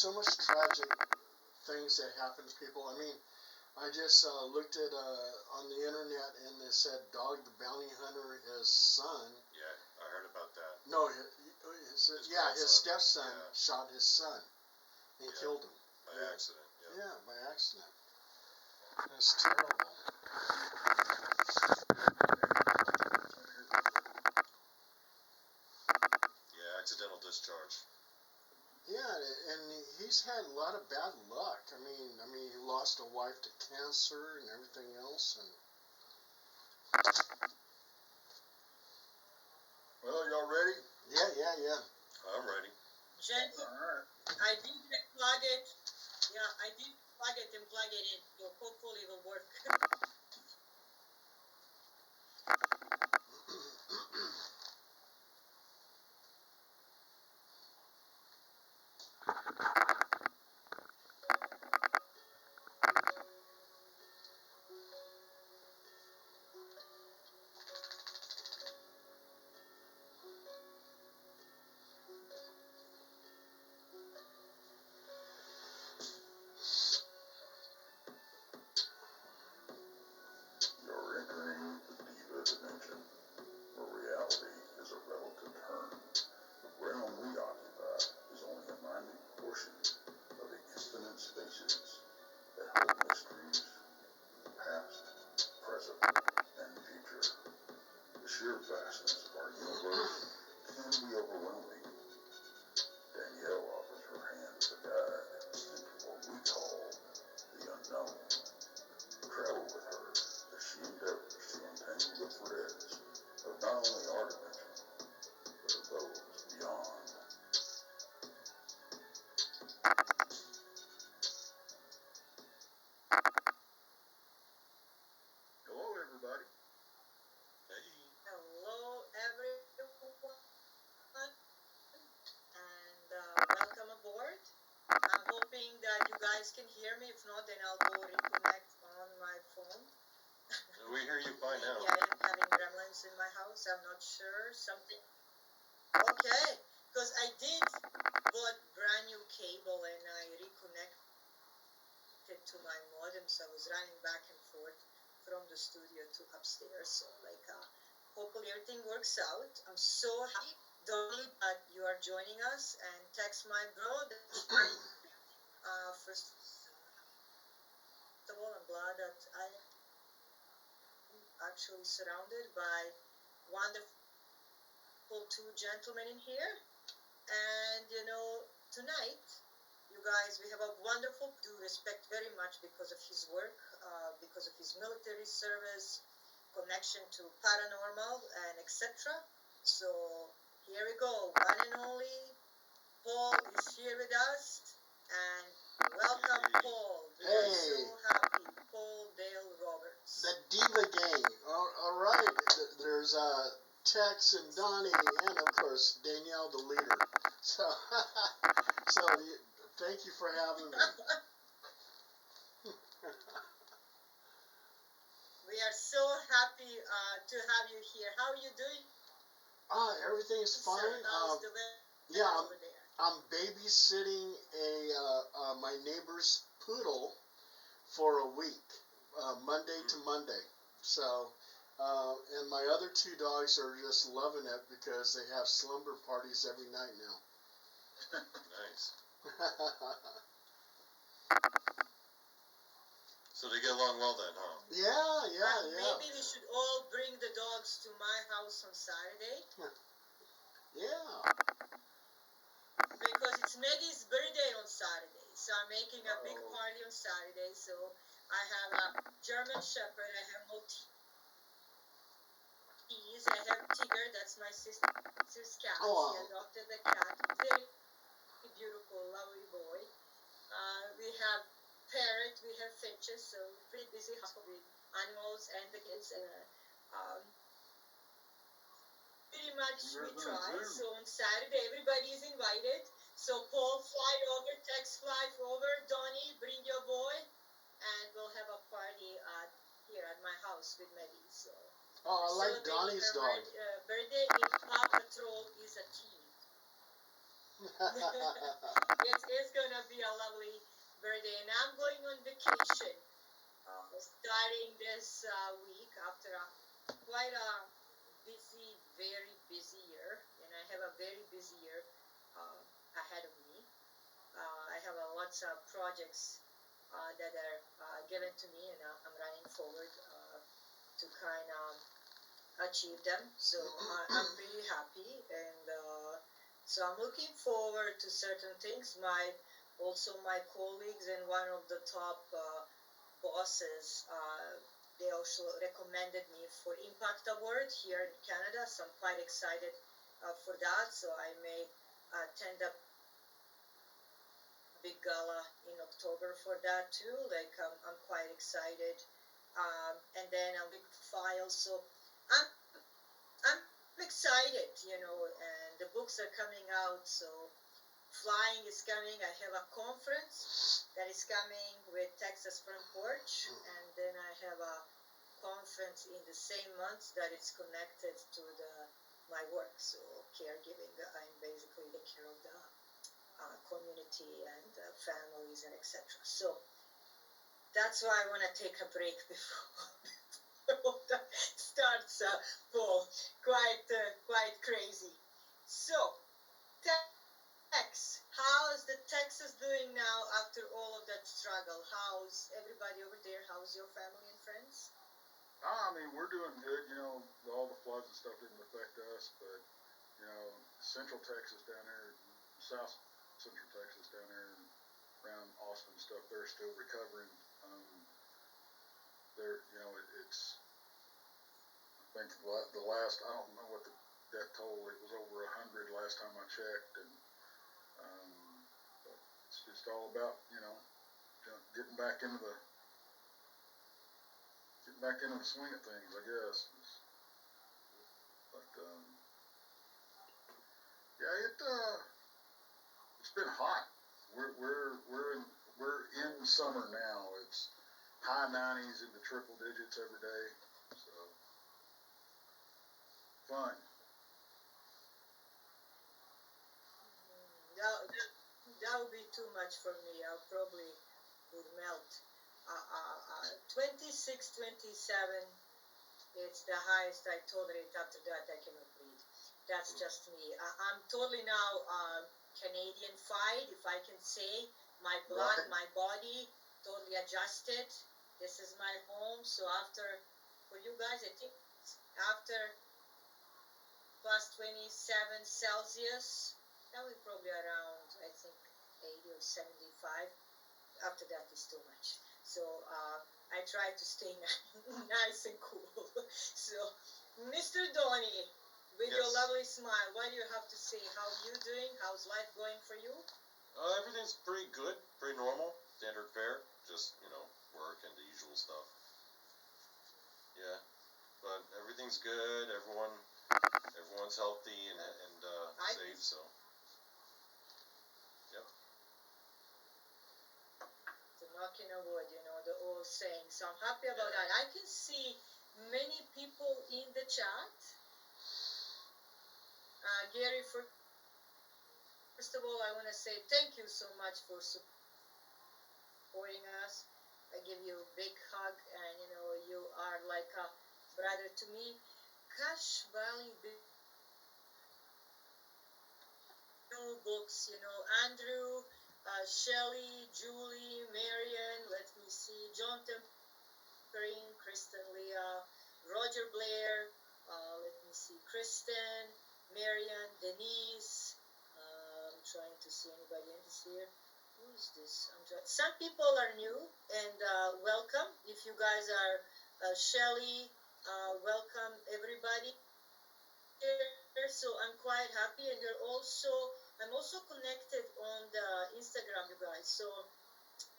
so much tragic things that happen to people. I mean, I just looked at on the internet, and they said Dog the Bounty Hunter, his son. Yeah, I heard about that. No, his stepson shot his son and killed him. By accident. Yeah, by accident. That's terrible. Yeah, accidental discharge. Yeah, and he's had a lot of bad luck. I mean, he lost a wife to cancer and everything else. And well, y'all ready? Yeah. I'm ready. Gentle. All right. I did plug it. Yeah, I did plug it and plug it in. So hopefully it will work. You're entering the Diva dimension, where reality is a relative term. The realm we occupy is only a minute portion of the infinite spaces that hold mysteries, past, present, and future. The sheer vastness of our universe can be overwhelming. Danielle offers her hand as a guide into what we call the unknown. Travel with her as she endeavors to untangle the threads of not only our dimension, but of those beyond. Hello, everybody. Hey. Hello, everyone, and welcome aboard. I'm hoping that you guys can hear me. If not, then I'll go reconnect on my phone. We hear you fine now. Maybe I am having gremlins in my house. I'm not sure. Something. Okay, because I did bought brand new cable and I reconnected to my modem, so I was running back and forth from the studio to upstairs. So hopefully everything works out. I'm so happy, Donnie, that you are joining us, and text my bro. First of all, I'm glad that I am actually surrounded by wonderful two gentlemen in here. And tonight, you guys, we have a wonderful do respect very much because of his work, because of his military service, connection to paranormal, and etc. So here we go. One and only Paul is here with us, and welcome, Paul. We are so happy. Paul Dale Roberts. The Diva Gang. All right. There's Tex and Donnie, and of course Danielle, the leader. So, thank you for having me. We are so happy to have you here. How are you doing? Everything is fine. How's the weather Yeah, over there? I'm babysitting my neighbor's poodle for a week, Monday to Monday. So, and my other two dogs are just loving it because they have slumber parties every night now. Nice. So they get along well then, huh? Yeah. Maybe we should all bring the dogs to my house on Saturday. Yeah. Because it's Maggie's birthday on Saturday, so I'm making a big party on Saturday. So I have a German Shepherd, I have Maltese, I have Tigger, that's my sister's cat. Oh, wow. She adopted the cat, very beautiful, lovely boy. We have parrot, we have finches, so pretty busy household with animals and the kids. And pretty much we try. So on Saturday, everybody is invited. So Paul, fly over, Tex, fly over. Donnie, bring your boy, and we'll have a party here at my house with Maggie. So I like Donnie's dog. Birthday if Paw Patrol is a team. It's gonna be a lovely birthday, and I'm going on vacation starting this week after quite a busy, very busy year, and I have a very busy year uh, ahead of me. I have lots of projects that are given to me, and I'm running forward to kind of achieve them. So I'm really happy, and so I'm looking forward to certain things. My colleagues and one of the top bosses, they also recommended me for Impact Award here in Canada. So I'm quite excited for that. So I may attend a big gala in October for that too. Like I'm quite excited. And then a big file. So I'm I'm excited, and the books are coming out. So flying is coming. I have a conference that is coming with Texas Front Porch, and then I have a conference in the same month that is connected to my work. So caregiving. I'm basically taking care of the community and families and etc. So that's why I want to take a break before that starts fall quite crazy. So how's the Texas doing now after all of that struggle? How's everybody over there? How's your family and friends? I mean, we're doing good. All the floods and stuff didn't affect us, but Central Texas down there, South Central Texas down there, and around Austin stuff, they're still recovering. It's I think the last, I don't know what the death toll. It was over 100 last time I checked, and um, but it's just all about getting back into the swing of things, I guess. But yeah, it's been hot. We're in summer now. It's high 90s into triple digits every day. So fun. That would be too much for me. I probably would melt. 26, 27, it's the highest I tolerate. After that, I cannot breathe. That's just me. I'm totally now Canadian-fied, if I can say. My blood, Right. my body, totally adjusted. This is my home. So for you guys, I think after plus 27 Celsius, that will probably around, I think, 80 or 75. After that is too much. So I try to stay nice and cool. So, Mr. Donnie, with your Yes. lovely smile, what do you have to say? How are you doing? How's life going for you? Everything's pretty good, pretty normal, standard fare. Just work and the usual stuff. Yeah, but everything's good. Everyone's healthy and safe. So, yep. So knocking on wood, the old saying. So I'm happy about that. I can see many people in the chat. Gary, first of all, I want to say thank you so much for supporting us. I give you a big hug, and you are like a brother to me. Gosh, Bali, new books, Andrew, Shelley, Julie, Marion, let me see, John Tempering, Kristen Leah, Roger Blair, let me see, Kristen, Marion, Denise. I'm trying to see anybody else here. Who is this? Some people are new, and welcome. If you guys are Shelley, welcome everybody here. So I'm quite happy, and I'm also connected on the Instagram, you guys. So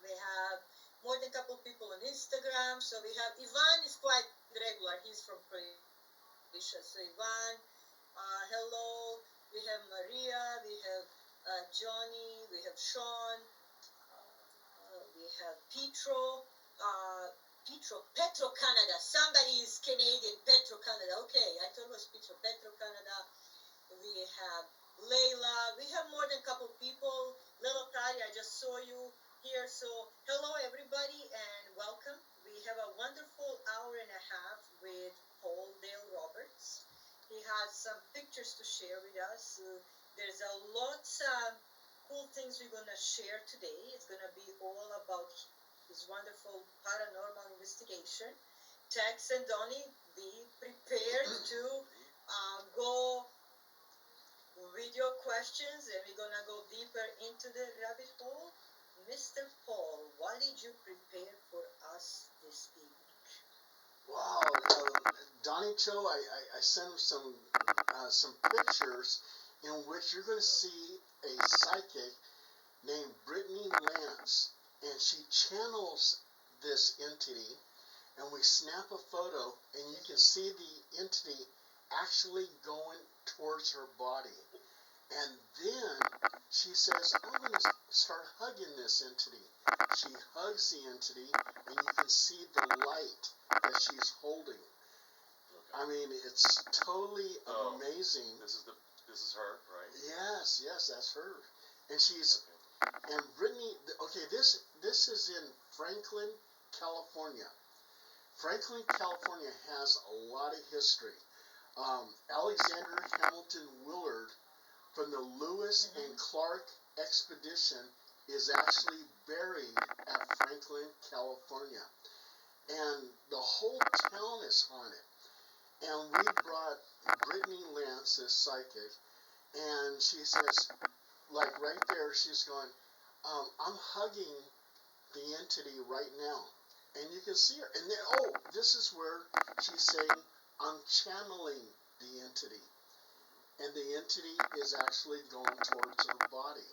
we have more than a couple people on Instagram. So we have Ivan is quite regular. He's from Croatia. So Ivan, hello. We have Maria. We have Johnny. We have Sean. We have Petro Canada. Somebody is Canadian, Petro Canada. Okay, I thought it was Petro Canada. We have Layla, we have more than a couple people. Little Tari, I just saw you here. So, hello everybody and welcome. We have a wonderful hour and a half with Paul Dale Roberts. He has some pictures to share with us. There's a lots of cool things we're gonna share today. It's gonna be all about his wonderful paranormal investigation. Tex and Donnie, be prepared to go with your questions, and we're gonna go deeper into the rabbit hole. Mr. Paul, what did you prepare for us this evening? Wow, Donnie Cho, I sent him some pictures in which you're going to see a psychic named Brittany Lance, and she channels this entity, and we snap a photo, and you can see the entity actually going towards her body. And then she says, I'm going to start hugging this entity. She hugs the entity, and you can see the light that she's holding. Okay. I mean, it's totally amazing. This is her, right? Yes, that's her. And she's Okay. and Brittany. Okay, this is in Franklin, California. Franklin, California has a lot of history. Alexander Hamilton Willard from the Lewis and Clark expedition is actually buried at Franklin, California. And the whole town is haunted. And we brought Brittany Lance, this psychic, and she says, like right there, she's going, I'm hugging the entity right now. And you can see her. And then, this is where she's saying, I'm channeling the entity. And the entity is actually going towards her body.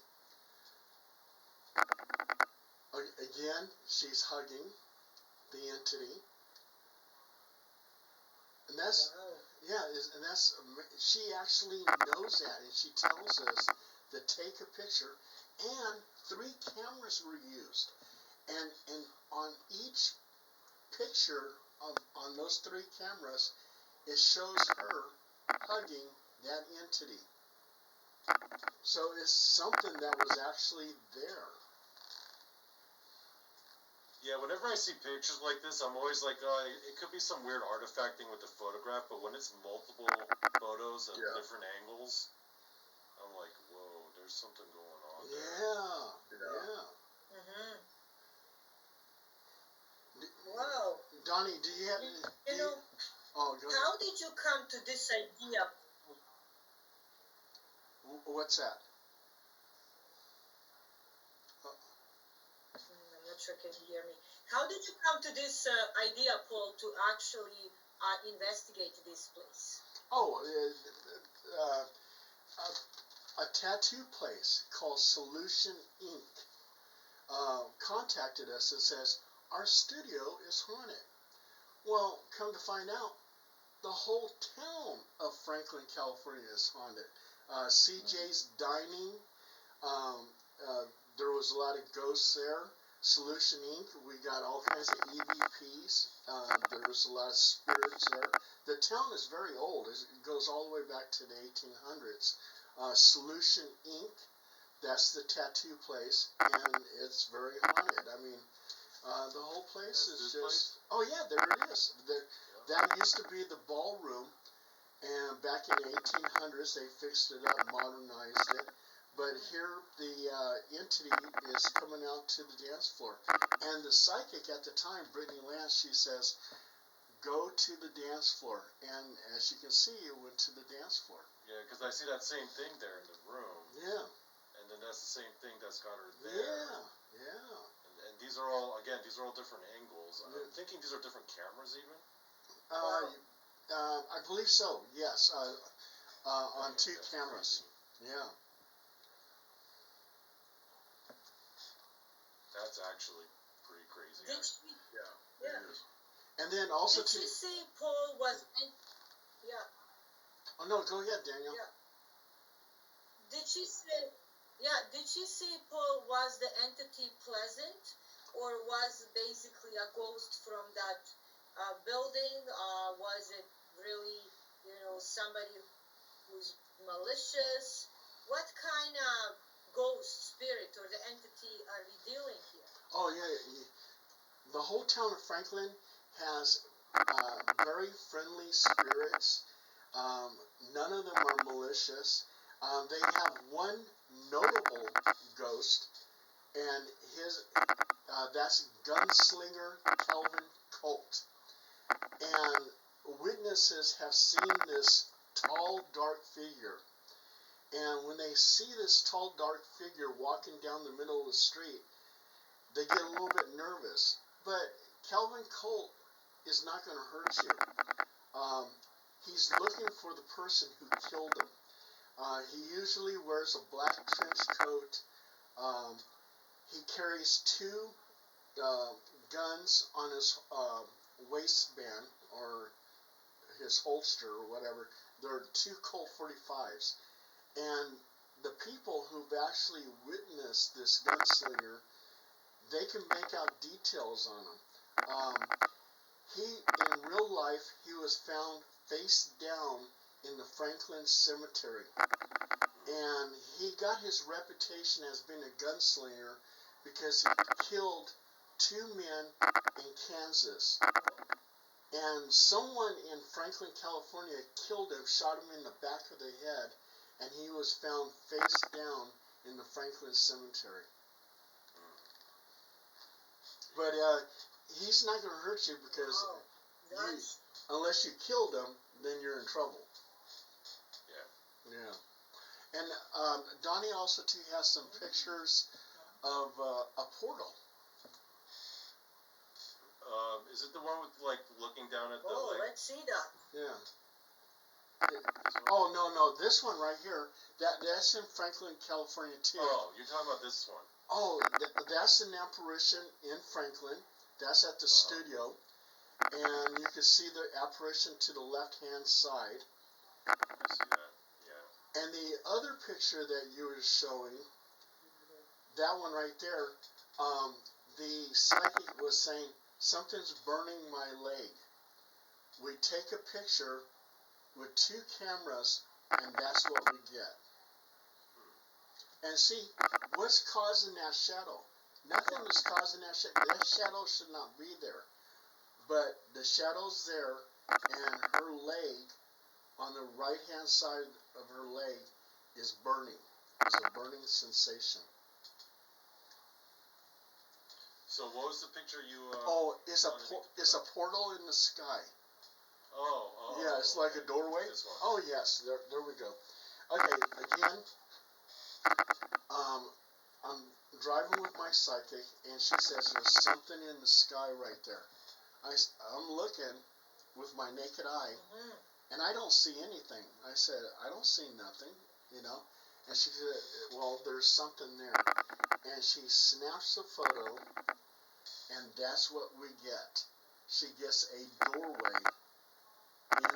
Again, she's hugging the entity. And that's, and that's, she actually knows that, and she tells us to take a picture, and 3 cameras were used. And on each picture on those 3 cameras, it shows her hugging that entity. So it's something that was actually there. Yeah, whenever I see pictures like this, I'm always like, it could be some weird artifact thing with the photograph, but when it's multiple photos of different angles, I'm like, whoa, there's something going on there. Yeah. Wow. Donnie, do you have any... You know, go ahead. how did you come to this idea? What's that? I'm not sure can you hear me. How did you come to this idea, Paul, to actually investigate this place? A tattoo place called Solution Inc. Contacted us and says, our studio is haunted. Well, come to find out, the whole town of Franklin, California is haunted. CJ's Dining, there was a lot of ghosts there. Solution Inc., we got all kinds of EVPs. There was a lot of spirits there. The town is very old. It goes all the way back to the 1800s. Solution Inc., that's the tattoo place, and it's very haunted. I mean, the whole place is just... Place? Oh, yeah, there it is. That used to be the ballroom, and back in the 1800s, they fixed it up, modernized it. But here, the entity is coming out to the dance floor. And the psychic at the time, Brittany Lance, she says, go to the dance floor. And as you can see, it went to the dance floor. Yeah, because I see that same thing there in the room. Yeah. And then that's the same thing that's got her there. Yeah. And these are all, different angles. I'm thinking these are different cameras even. I believe so, yes. On 2 cameras. Crazy. Yeah. That's actually pretty crazy. Did she? Yeah. It is. And then also Did she say Paul was? Oh no, go ahead, Danielle. Yeah. Did she say? Yeah. Did she say Paul was the entity pleasant, or was basically a ghost from that building? Was it really, somebody who's malicious? What kind of ghost, spirit, or the entity are we dealing here? Oh yeah, the whole town of Franklin has very friendly spirits. None of them are malicious. They have one notable ghost, and his that's Gunslinger Calvin Colt. And witnesses have seen this tall, dark figure. And when they see this tall, dark figure walking down the middle of the street, they get a little bit nervous. But Calvin Colt is not going to hurt you. He's looking for the person who killed him. He usually wears a black trench coat. He carries two guns on his waistband or his holster or whatever. There are two Colt 45s. And the people who've actually witnessed this gunslinger, they can make out details on him. In real life, he was found face down in the Franklin Cemetery. And he got his reputation as being a gunslinger because he killed two men in Kansas. And someone in Franklin, California killed him, shot him in the back of the head, and he was found face down in the Franklin Cemetery. But he's not going to hurt you because unless you killed him, then you're in trouble. Yeah. And Donnie also too has some pictures of a portal. Is it the one with like looking down at the? Oh, let's see that. Yeah. Oh no, this one right here. That's in Franklin, California too. Oh, you're talking about this one. Oh, that's an apparition in Franklin. That's at the studio, and you can see the apparition to the left-hand side. I see that. Yeah. And the other picture that you were showing, that one right there, the psychic was saying, something's burning my leg. We take a picture with two cameras, and that's what we get. And see, what's causing that shadow? Nothing is causing that shadow. That shadow should not be there. But the shadow's there, and her leg, on the right-hand side of her leg, is burning. There's a burning sensation. So what was the picture you? It's a portal in the sky. Yeah, it's like a doorway. This one. Oh yes, there we go. Okay, again, I'm driving with my psychic, and she says there's something in the sky right there. I'm looking with my naked eye, and I don't see anything. I said, I don't see nothing, you know. And she said, well, there's something there. And she snaps a photo, and that's what we get. She gets a doorway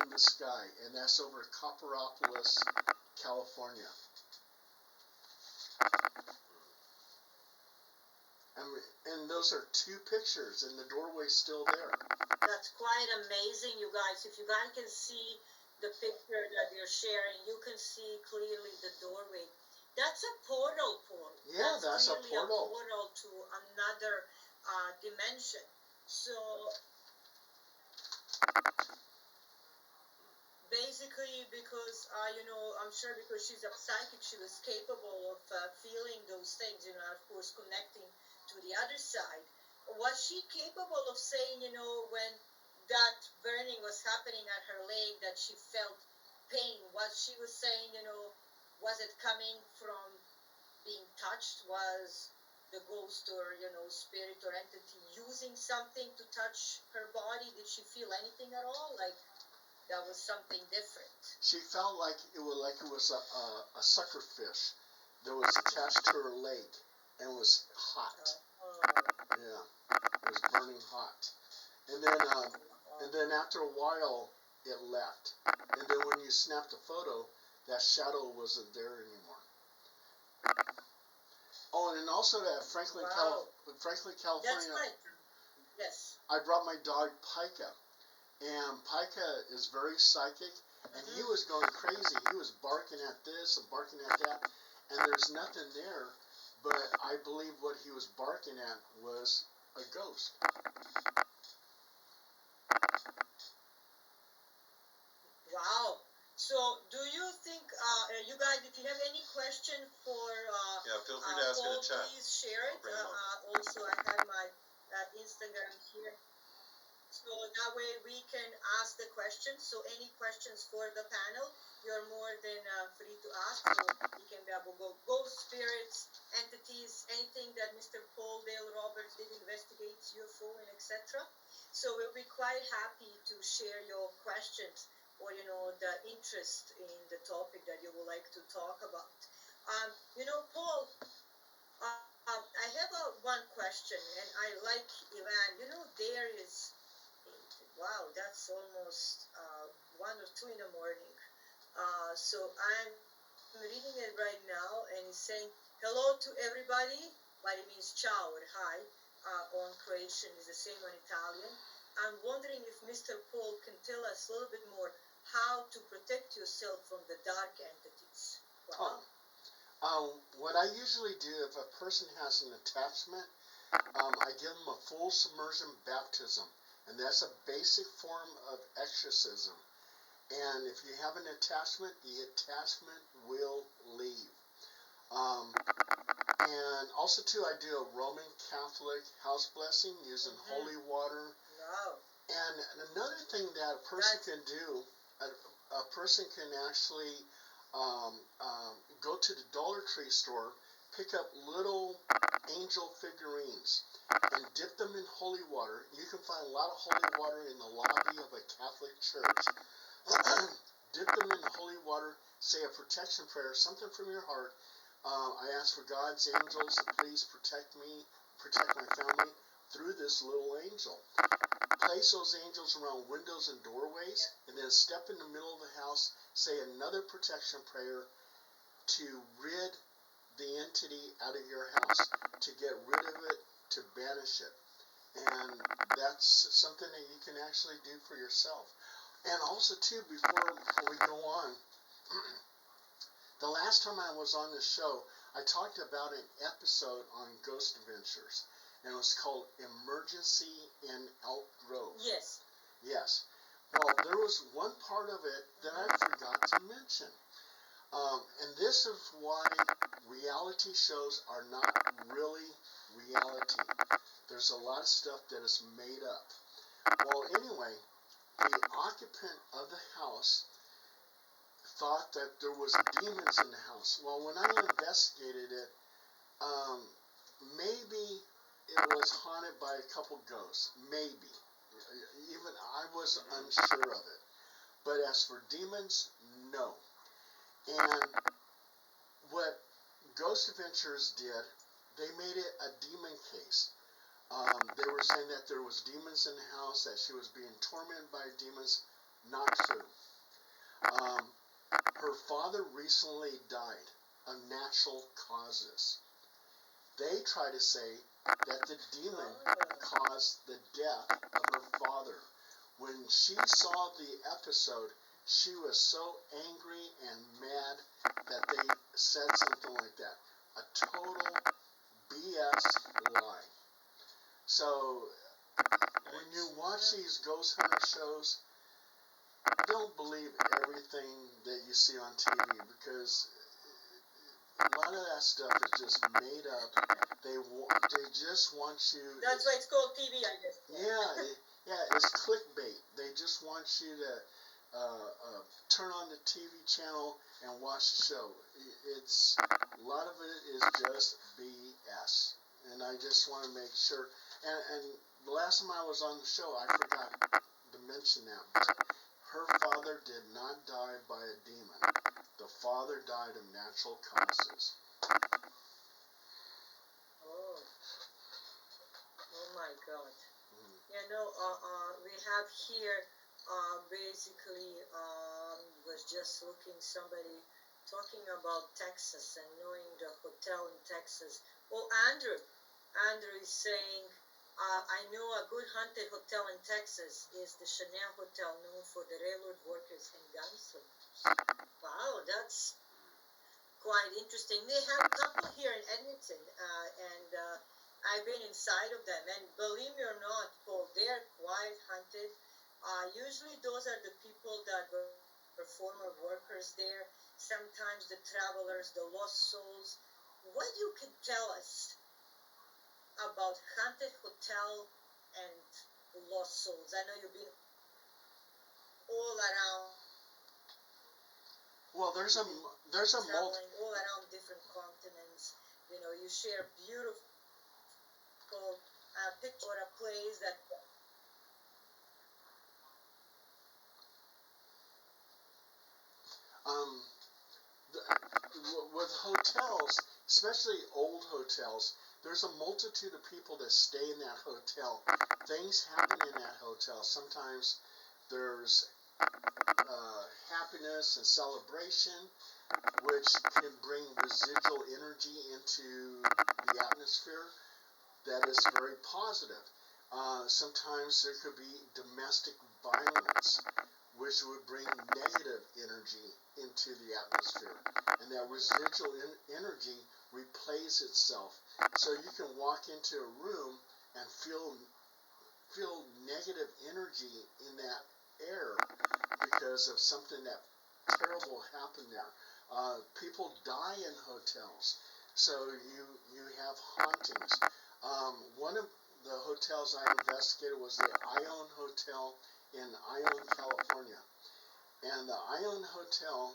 in the sky, and that's over Copperopolis, California. And those are two pictures, and the doorway's still there. That's quite amazing, you guys. If you guys can see the picture that you're sharing, you can see clearly the doorway. That's a portal, Paul. Yeah, that's a portal. A portal to another dimension. So basically, because I'm sure because she's a psychic, she was capable of feeling those things. Of course, connecting to the other side. Was she capable of saying, when that burning was happening at her leg, that she felt pain? What she was saying, was it coming from being touched? Was the ghost or, spirit or entity using something to touch her body? Did she feel anything at all? Like that was something different? She felt like it was a sucker fish that was attached to her leg and was hot. Yeah, it was burning hot. And then after a while, it left. And then when you snapped the photo, that shadow wasn't there anymore. Oh, and also at Franklin, California. That's right. Yes. I brought my dog Pica, and Pica is very psychic, and he was going crazy. He was barking at this and barking at that, and there's nothing there. But I believe what he was barking at was a ghost. Wow. So, do you think, you guys, if you have any question for Yeah, feel free to ask in Paul, the chat. please share it. I'll bring 'em up. Also, I have my Instagram here. So that way we can ask the questions. So any questions for the panel, you're more than free to ask. So it can be about ghost spirits, entities, anything that Mr. Paul Dale Roberts did investigate, UFO, and etc. So we'll be quite happy to share your questions or the interest in the topic that you would like to talk about. Paul, I have one question, and I like Ivan. There is, wow, that's almost 1 or 2 in the morning. So I'm reading it right now, and it's saying hello to everybody, but it means ciao or hi on Croatian. Is the same on Italian. I'm wondering if Mr. Paul can tell us a little bit more how to protect yourself from the dark entities. Wow. What I usually do if a person has an attachment, I give them a full submersion baptism, and that's a basic form of exorcism. And if you have an attachment, the attachment will leave. And also too, I do a Roman Catholic house blessing using holy water. Wow. And another thing that a person can do, a person can actually go to the Dollar Tree store, pick up little angel figurines, and dip them in holy water. You can find a lot of holy water in the lobby of a Catholic church. Dip them in the holy water, say a protection prayer, something from your heart. I ask for God's angels to please protect me, protect my family through this little angel. Place those angels around windows and doorways, and then step in the middle of the house, say another protection prayer to rid the entity out of your house, to get rid of it, to banish it. And that's something that you can actually do for yourself. And also too, before we go on, the last time I was on this show, I talked about an episode on Ghost Adventures, and it was called Emergency in Elk Grove. Yes. Yes. Well, there was one part of it that I forgot to mention. And this is why reality shows are not really reality. There's a lot of stuff that is made up. Well, anyway, the occupant of the house thought that there was demons in the house. Well, when I investigated it, maybe it was haunted by a couple ghosts. Maybe. Even I was unsure of it. But as for demons, no. And what Ghost Adventures did, they made it a demon case. They were saying that there was demons in the house, that she was being tormented by demons. Not true. Her father recently died of natural causes. They try to say that the demon caused the death of her father. When she saw the episode, she was so angry and mad that they said something like that. A total BS lie. So, when you watch these ghost hunter shows, don't believe everything that you see on TV, because a lot of that stuff is just made up. They just want you. That's why it's called TV, I guess. Yeah, it's clickbait. They just want you to turn on the TV channel and watch the show. It's a lot of it is just BS, and I just want to make sure. And the last time I was on the show, I forgot to mention that, but her father did not die by a demon. The father died of natural causes. Oh my God. We have here basically was just looking somebody talking about Texas and knowing the hotel in Texas. Oh, Andrew is saying I know a good haunted hotel in Texas is the Chanel Hotel, known for the railroad workers and gunslingers. Wow, that's quite interesting. They have a couple here in Edmonton, and I've been inside of them. And believe me or not, Paul, they're quite haunted. Usually, those are the people that were former workers there. Sometimes the travelers, the lost souls. What you can tell us about haunted hotel and lost souls? I know you've been all around Well, there's a multi. traveling all around different continents. You know, you share beautiful picture or a place that Um, with hotels, especially old hotels, there's a multitude of people that stay in that hotel. Things happen in that hotel. Sometimes there's happiness and celebration, which can bring residual energy into the atmosphere that is very positive. Sometimes there could be domestic violence, which would bring negative energy into the atmosphere. And that residual energy replays itself. So you can walk into a room and feel negative energy in that air because of something that terrible happened there. People die in hotels, so you have hauntings. One of the hotels I investigated was the Ione Hotel in Ione, California, and the Ione Hotel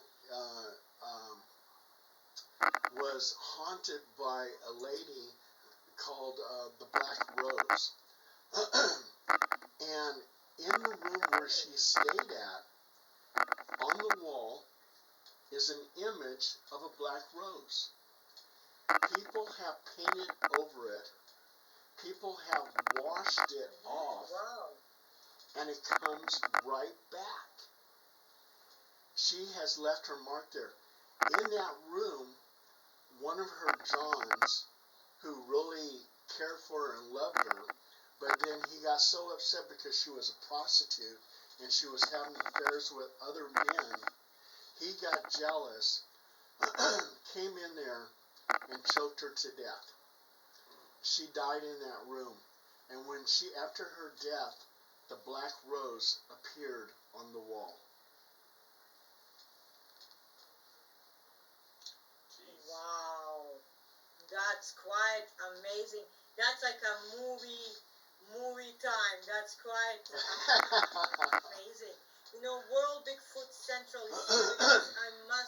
was haunted by a lady called the Black Rose. And in the room where she stayed at, on the wall, is an image of a black rose. People have painted over it. People have washed it off, wow, and it comes right back. She has left her mark there. In that room, one of her Johns, who really cared for her and loved her, but then he got so upset because she was a prostitute and she was having affairs with other men. He got jealous, came in there, and choked her to death. She died in that room. And after her death, the black rose appeared on the wall. Jeez. wow, that's quite amazing. That's like a movie time. That's quite amazing. You know, World Bigfoot Central is here because I must